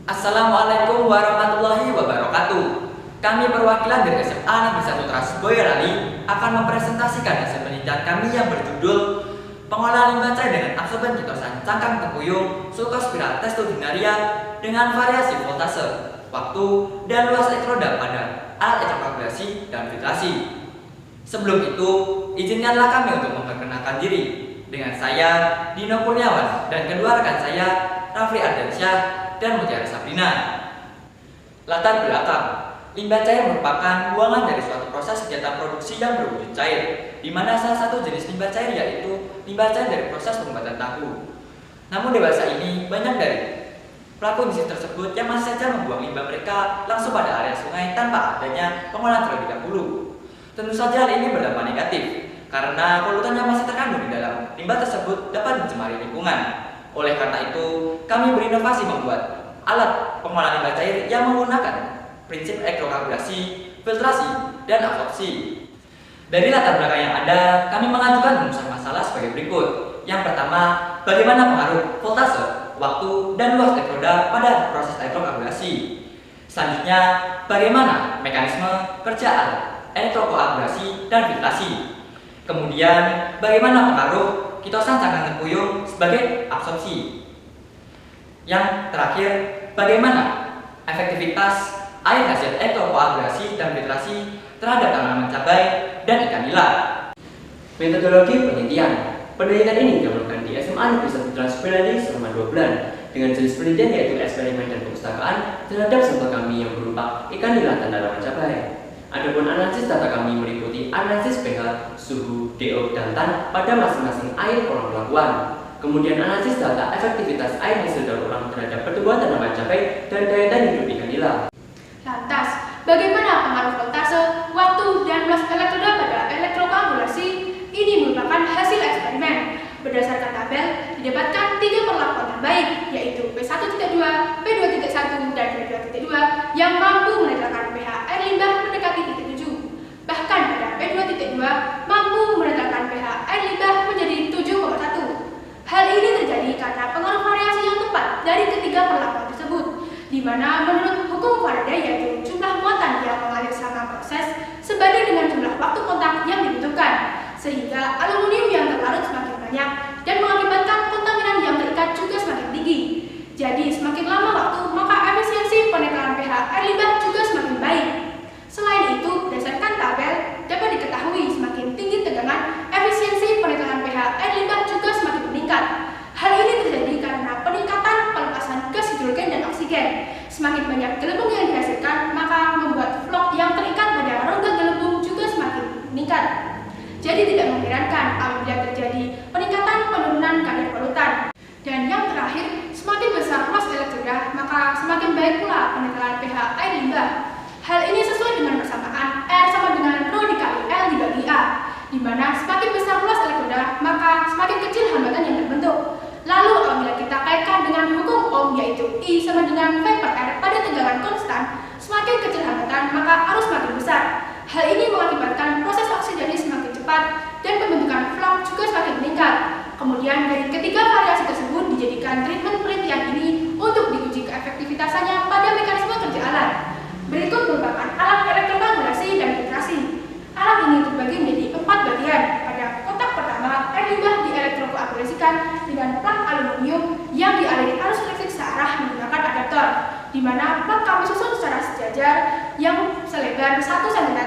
Assalamualaikum warahmatullahi wabarakatuh. Kami perwakilan dari SMA Negeri 1 Trans Boyolali akan mempresentasikan hasil penelitian kami yang berjudul Pengolahan limbah cair dengan absorben kitosan cangkang tempuyung sulcospira testudinaria dengan variasi voltase, waktu, dan luas elektroda pada alat elektrokalkulasi dan filtrasi. Sebelum itu, izinkanlah kami untuk memperkenalkan diri. Dengan saya, Dino Kurniawan, dan kedua rekan saya, Rafli Ardiansyah dan Mutiara Sabrina. Latar belakang: limbah cair merupakan buangan dari suatu proses kegiatan produksi yang berwujud cair, di mana salah satu jenis limbah cair yaitu limbah cair dari proses pembuatan tahu. Namun dewasa ini banyak dari pelaku industri tersebut yang masih saja membuang limbah mereka langsung pada area sungai tanpa adanya pengolahan terlebih dahulu. Tentu saja hal ini berdampak negatif, karena polutan yang masih terkandung di dalam limbah tersebut dapat mencemari lingkungan. Oleh karena itu, kami berinovasi membuat alat pengolahan limbah cair yang menggunakan prinsip elektrokalkulasi, filtrasi, dan absorpsi. Dari latar belakang yang ada, kami mengajukan rumusan masalah sebagai berikut. Yang pertama, bagaimana pengaruh voltase, waktu, dan luas elektroda pada proses elektrokalkulasi. Selanjutnya, bagaimana mekanisme kerja alat elektrokoagulasi dan filtrasi. Kemudian, bagaimana pengaruh kitosan cangkang tempuyung sebagai absorpsi. Yang terakhir, bagaimana efektivitas air hasil elektrokoagulasi dan filtrasi terhadap tanaman cabai dan ikan nila. Metodologi penelitian. Penelitian ini dilakukan di SMA Negeri 1 Trans Boyolali selama 2 bulan dengan jenis penelitian yaitu eksperimen dan perpustakaan terhadap sampel kami yang berupa ikan nila dan tanaman cabai. Adapun analisis data kami meliputi analisis pH, suhu, DO, dan tan pada masing-masing air kolam pelabuhan. Kemudian analisis data efektivitas air hasil daur ulang terhadap pertumbuhan tanaman cabai dan daya tahan hidup ikan nila. Lantas, bagaimana pengaruh voltase, waktu, dan luas elektroda pada elektrokalkulasi? Ini merupakan hasil eksperimen. Berdasarkan tabel, didapatkan 3 perlakuan terbaik, yaitu P1.2, P2.1, dan P2.2 yang mampu menetapkan pH air limbah mendekati titik 7. Bahkan pada P2.2 mampu menetapkan pH air limbah menjadi 7,1. Hal ini terjadi karena pengaruh variasi yang tepat dari ketiga perlakuan tersebut, di mana menurut hukum Faraday yaitu jumlah muatan yang mengalir selama proses sebanding dengan jumlah waktu kontak yang dibutuhkan, sehingga aluminium yang terlarut semakin banyak dan mengakibatkan kontaminan yang terikat juga semakin tinggi. Jadi semakin lama waktu, maka efisiensi penekanan pH air limbah juga semakin baik. Selain itu, berdasarkan tabel dapat diketahui semakin tinggi tegangan, efisiensi penekanan pH air limbah juga semakin meningkat. Hal ini terjadi karena peningkatan pelepasan gas hidrogen dan oksigen. Semakin banyak gelembung yang dihasilkan, maka membuat vlog yang terikat pada rongga gelembung juga semakin meningkat. Jadi tidak mengherankan apabila terjadi peningkatan penurunan kadar polutan. Dan yang terakhir, semakin besar luas elektroda, maka semakin baik pula penekanan pH air limbah. Hal ini sesuai dengan persamaan R sama dengan rho dikali L dibagi A, di mana semakin besar luas elektroda, maka semakin kecil hambatan yang terbentuk. Lalu apabila kita kaitkan dengan hukum Ohm yaitu I sama dengan V per R pada tegangan konstan, semakin kecil hambatan maka arus semakin besar. Hal ini mengakibatkan proses oksidasi semakin cepat dan pembentukan vlog juga semakin meningkat. Kemudian dari ketiga variasi tersebut dijadikan treatment penelitian ini untuk diuji keefektivitasannya pada mekanisme kerja alat. Berikut merupakan alat elektrokalkulasi dan filtrasi. Alat ini terbagi menjadi 4 bagian. Pada kotak pertama, air limbah dielektrokoagulasikan dengan plat aluminium yang dialiri arus listrik searah menggunakan adaptor, di mana plat kami susun secara sejajar yang selebar 1 cm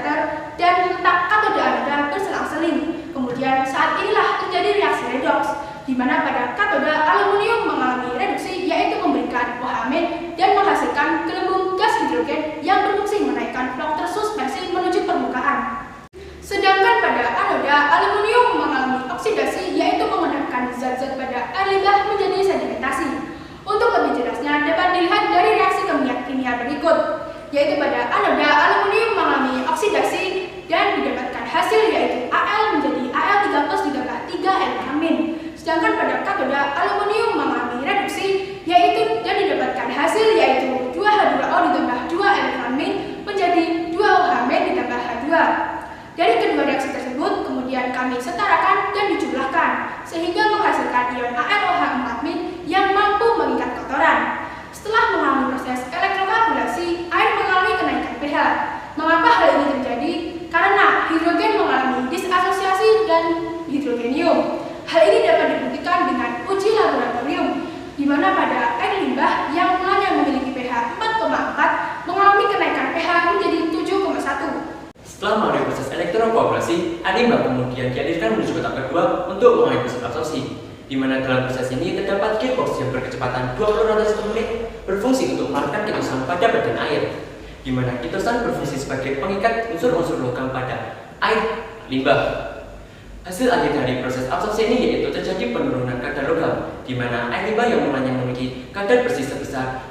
dan letak katoda anoda berselang-seling. Kemudian saat inilah terjadi reaksi redoks, di mana pada katoda aluminium mengalami reduksi yaitu memberikan OH- dan menghasilkan gelembung gas hidrogen yang berfungsi menaikkan vlog tersuspensi menuju permukaan. Sedangkan pada anoda aluminium mengalami oksidasi yaitu mengendapkan zat-zat pada air limbah menjadi sedimentasi. Untuk lebih jelasnya dapat dilihat dari reaksi kimia berikut, yaitu pada anoda aluminium mengalami oksidasi dan didapatkan hasil yaitu Al menjadi Al3+ ditambah 3N-. Sedangkan pada katoda aluminium mengalami reduksi yaitu dan didapatkan hasil yaitu 2H2O ditambah 2N- menjadi 2OH- ditambah H2. Dari kedua reaksi tersebut kemudian kami setarakan dan dijumlahkan sehingga menghasilkan ion AlOH4- yang mampu mengikat kotoran. Setelah mengalami proses evakuasi, air limbah kemudian dialirkan menuju ke tahap kedua untuk mengalami proses absorpsi, di mana dalam proses ini terdapat gearbox yang berkecepatan 20 rotasi per menit berfungsi untuk mengalirkan kitosan pada badan air, di mana kitosan berfungsi sebagai pengikat unsur-unsur logam pada air limbah. Hasil akhir dari proses absorpsi ini yaitu terjadi penurunan kadar logam, di mana air limbah yang mulanya memiliki kadar bersih sebesar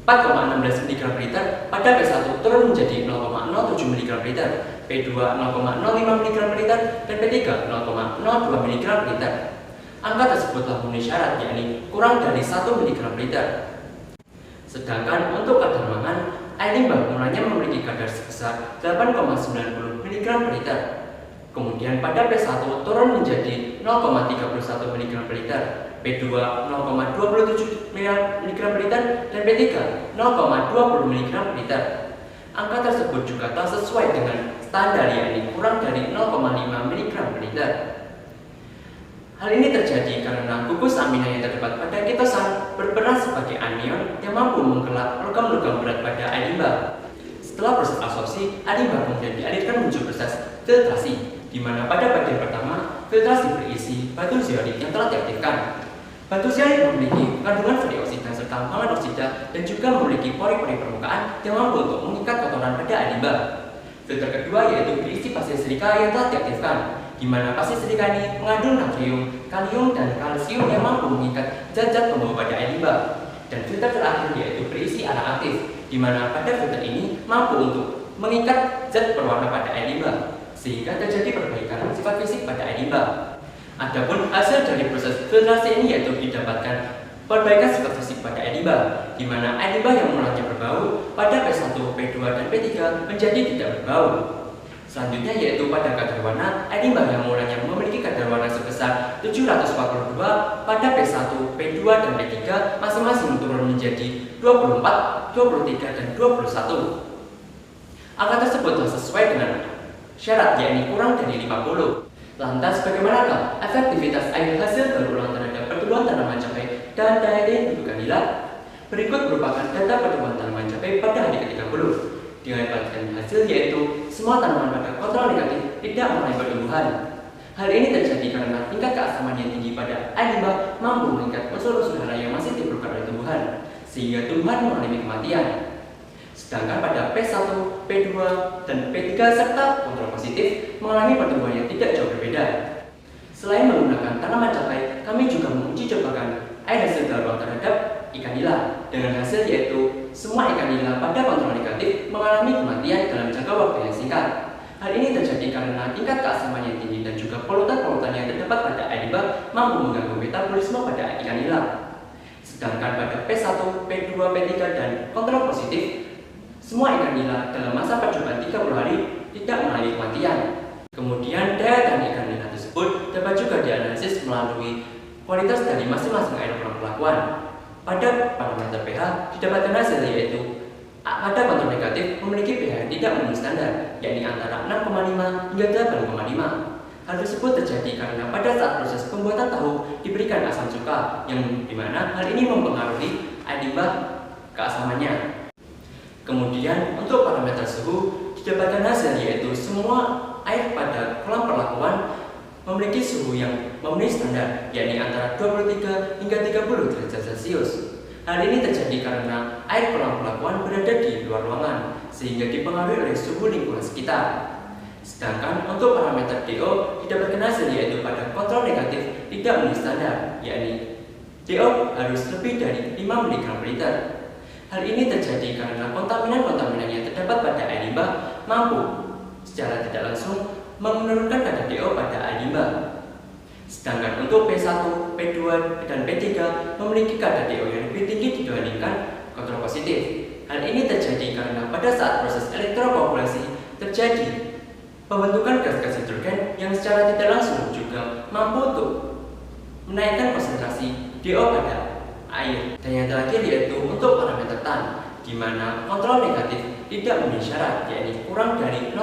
4,16 mg per liter pada P1 turun menjadi 0,07 mg per liter, P2 0,05 mg per liter, dan P3 0,02 mg per liter. Angka tersebut telah memenuhi syarat, yakni kurang dari 1 mg per liter. Sedangkan untuk kadar mangan, air limbah mulanya memiliki kadar sebesar 8,90 mg per liter. Kemudian pada P1 turun menjadi 0,31 mg per liter, P2 0,27 mg per liter, dan P3 0,20 mg per liter. Angka tersebut juga telah sesuai dengan standar, yakni kurang dari 0,5 mg per liter. Hal ini terjadi karena gugus amina yang terdapat pada kitosan berperan sebagai anion yang mampu mengkelak logam-logam berat pada air limbah. Setelah proses absorpsi, air limbah kemudian dialirkan menuju proses filtrasi, di mana pada bagian pertama, filtrasi berisi batu zeolit yang telah diaktifkan. Batu zeolit memiliki kandungan fatty oksida serta monoksida dan juga memiliki pori-pori permukaan yang mampu untuk mengikat kotoran pada air limbah. Filter kedua yaitu berisi pasir silika yang telah diaktifkan, di mana pasir silika ini mengandung natrium, kalium, dan kalsium yang mampu mengikat zat-zat pembawa pada air limbah. Dan filter terakhir yaitu berisi arang aktif, di mana pada filter ini mampu untuk mengikat zat berwarna pada air limbah, sehingga terjadi perbaikan sifat fisik pada air limbah. Adapun hasil dari proses filtrasi ini yaitu didapatkan perbaikan sifat fisik pada air limbah, di mana air limbah yang mulanya berbau pada P1, P2, dan P3 menjadi tidak berbau. Selanjutnya yaitu pada kadar warna, air limbah yang mulanya memiliki kadar warna sebesar 742 pada P1, P2, dan P3 masing-masing turun menjadi 24, 23, dan 21. Angka tersebut telah sesuai dengan syarat, yakni kurang dari 50. Lantas bagaimanakah efektivitas air hasil berulang terhadap pertumbuhan tanaman cabai dan daya bentuk nila? Berikut merupakan data pertumbuhan tanaman cabai pada hari ke-30. Dengan pelatihan hasil yaitu semua tanaman pada kontrol negatif tidak mengalami pertumbuhan. Hal ini terjadi karena tingkat keasaman yang tinggi pada air limbah mampu mengikat unsur-unsur hara yang masih diperlukan oleh tumbuhan, sehingga tumbuhan mengalami kematian. Sedangkan pada P1, P2, dan P3 serta kontrol positif mengalami pertumbuhan yang tidak jauh berbeda. Selain menggunakan tanaman cabai, kami juga menguji cobakan air hasil daur terhadap ikan nila, dengan hasil yaitu semua ikan nila pada kontrol negatif mengalami kematian dalam jangka waktu yang singkat. Hal ini terjadi karena tingkat keasaman yang tinggi dan juga polutan-polutan yang terdapat pada air limbah mampu mengganggu metabolisme pada ikan nila. Sedangkan pada P1, P2, P3, dan kontrol positif, semua ikan nila dalam masa percobaan 30 hari tidak mengalami kematian. Kemudian daya tahan ikan nila tersebut dapat juga dianalisis melalui kualitas dari masing-masing air perlakuan. Pada parameter pH didapatkan hasil yaitu pada kontrol negatif memiliki pH yang tidak memenuhi standar, yakni antara 6,5 hingga 8,5. Hal tersebut terjadi karena pada saat proses pembuatan tahu diberikan asam cuka, yang dimana hal ini mempengaruhi air limbah keasamannya. Kemudian untuk parameter suhu didapatkan hasil yaitu semua air pada kolam perlakuan memiliki suhu yang memenuhi standar, yakni antara 23 hingga 30 derajat Celcius. Hal ini terjadi karena air kolam perlakuan berada di luar ruangan, sehingga dipengaruhi oleh suhu lingkungan sekitar. Sedangkan untuk parameter DO didapatkan hasil yaitu pada kontrol negatif tidak memenuhi standar, yakni DO harus lebih dari 5 mg per liter. Hal ini terjadi karena kontaminan-kontaminan yang terdapat pada air limbah mampu secara tidak langsung menurunkan kadar DO pada air limbah. Sedangkan untuk P1, P2, dan P3 memiliki kadar DO yang lebih tinggi dibandingkan kontrol positif. Hal ini terjadi karena pada saat proses elektrokoagulasi terjadi pembentukan gas-gas hidrogen yang secara tidak langsung juga mampu untuk menaikkan konsentrasi DO pada air. Dan yang terakhir yaitu untuk parameter tan, di mana kontrol negatif tidak memenuhi syarat, yakni kurang dari 0,01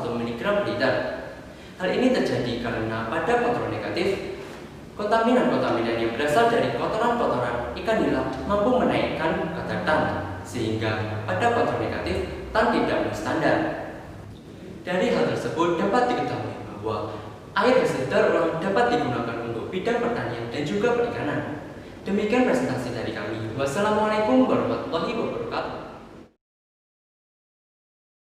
mg per liter. Hal ini terjadi karena pada kontrol negatif, kontaminan-kontaminan yang berasal dari kotoran-kotoran ikan nila mampu menaikkan kadar tan, sehingga pada kontrol negatif tan tidak memenuhi standar. Dari hal tersebut dapat diketahui bahwa air hasil daur ulang dapat digunakan untuk bidang pertanian dan juga perikanan. Demikian presentasi dari kami. Wassalamualaikum warahmatullahi wabarakatuh.